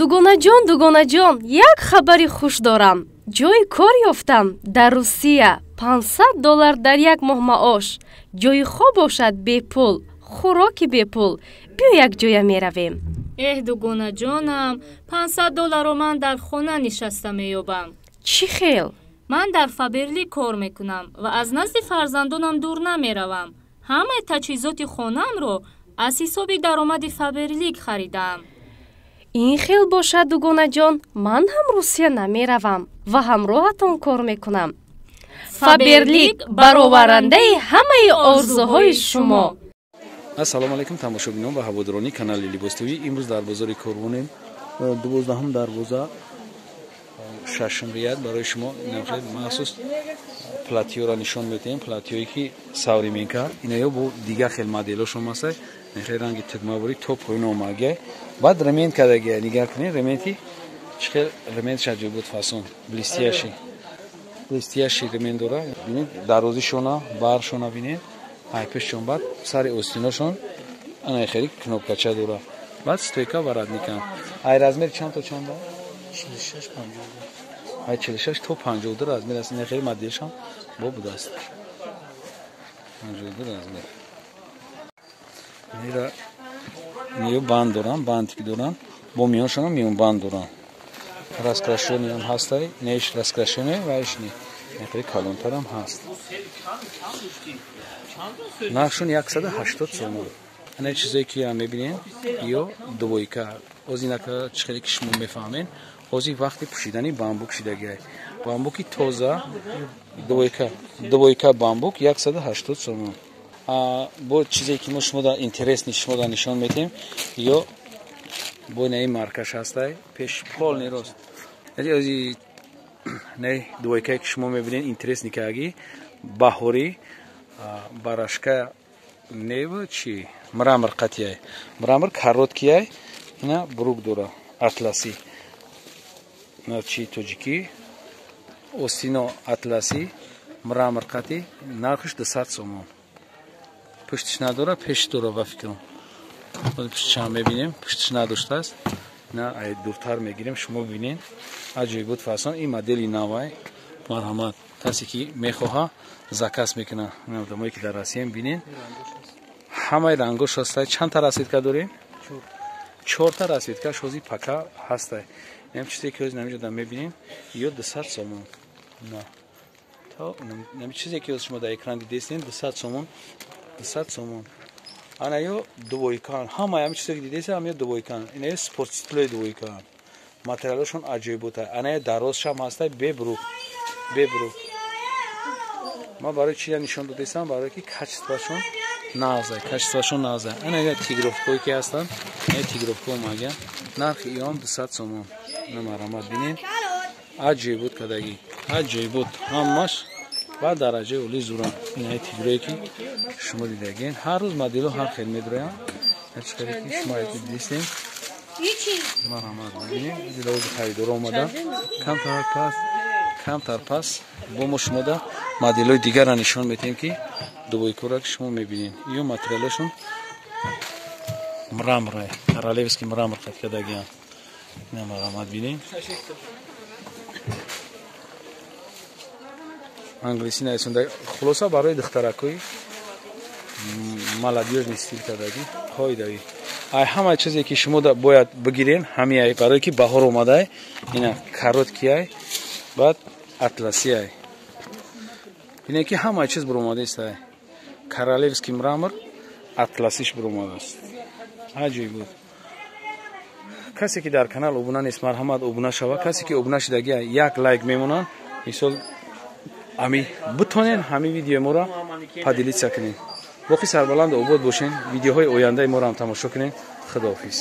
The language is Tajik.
дугонаҷон, як хабари хуш дорам. ҷойи кор ёфтам дар Русия. $500 дар як моҳ маош. ҷойи хоб бошад бепул, хӯроки бепул. биё як ҷоя меравем. дугонаҷонам, $500 ман дар хона нишаста меёбам. чӣ хел? ман дар Фаберлик кор мекунам ва аз назди фарзандонам дур намеравам. ҳамаи таҷҳизоти хонаамро аз ҳисоби даромади Фаберлик харидам. ин хел бошад дугонаҷон, ман ҳам Русия намеравам ва ҳамроҳатон кор мекунам. Фаберлик бароварандаи ҳамаи орзуҳои шумо. ассалому алайкум тамошобинон ва ҳаводорони канали Либос ТВ. имрӯз дар бозори Корвонем 12 дарвоза шашмрият барои шумо махсус платиёра нишон медиҳем. платиёе ки саврименка инаё бо дигар хел моделошон мастай нехе ранги тугмавори то поин омагия баъд ремент кардагия нигар кунед ременти чихел ремент шаҷибуд фасон блистияши ремент дора бинед дарозишона баршона бинед айпешон баъд сари остиношон анахери кнопкача дора баъд стойка ва радникан ай размер чанд то чанд 46 то 52 размер аст. нехери моделшон бо будааст 52 размер. мира ниё банд дорам, банди ки дорам бо миёншона миён банд дорам. раскрашони ҳам ҳастай неш раскрашоне ва ишни нехери калонтарам ҳаст. нархшон 180 сомон. ана чизое ки ҳам мебинем ё двойка озинака чихеле ки шумо мефаҳмед ҳозир вақти пӯшидани бамбук шидагиай. бамбуки тоза двойка бамбук 180 сомон. бо чизе ки мо шумода интересни шумода нишон медиҳем ё бо наи маркаш ҳастай пеш полни рост ози наи двойкае ки шумо мебинед интересни каги баҳорӣ барашка нева чи мрамор қатияй мрамор кароткияй ина бурук дора атласи чи тоҷикӣ остино атласи мрамор қати нархш 200 сомон. пуштиш надора пеш дора ба фикрам пуштишам мебинем пуштиш надоштааст на ай дуртар мегирем шумо бибинед аҷоибот фасон ин модели навай марҳамат касе ки мехоҳа заказ мекуна намое ки дар Россия бинед ҳамаи рангош ҳастай. чандта расветка дорем 4 расветкаш ҳозир пака ҳастай. ям чизе ки ҳозир намиҷода мебинем ё 200 сомон на то нами чизе ки ҳозир шумо дар экран дидестен 200 сомон 200 сомон. ана ё двойкан ҳама ям чизе ки дидестен ам ё двойкан ина ё спортситлои двойкан материалошон аҷоиботай. ана ё дарозшам ҳастай бебрук ма барои чия нишон додестам барое ки качествашон назай. ана ё тигровкое ки ҳастанд ё тигровка омагия нархи иём 200 сомон. намарамат бинед аҷоибот кадаги аҷоибот ҳамаш ба дараҷаи оли зурам. инаи тигрое ки шумо дидаген ҳар рӯз модело ҳар хел медороям ячкаре ки шумо дидестем марҳамат бинед дилози харидора омада камтар пас бо мо шумода моделҳои дигарро нишон медиҳем ки двойкора ки шумо мебинед ё материалашон мраморай королевский мрамор қаткадагиам ина марҳамат бинед англиси нависонда хулоса барои духтаракои молодёжный стил кадаги қоидави ай ҳама чизе ки шумо бояд бигирен ҳамиай барое ки баҳор омадай ина кароткияй баъд атласияй бинед ки ҳама чиз буромадаистай королевский мрамор атласиш буромадааст. аҷоиб касе ки дар канал обуна нест марҳамат обуна шава. касе ки обуна шидагия як лайк мемонанд мисол ами бутонен ҳамин видеои моро падилитса кунед. боқи сарбаланду обод бошен. видеоҳои ояндаи моро ҳам тамошо кунед. худоҳофиз.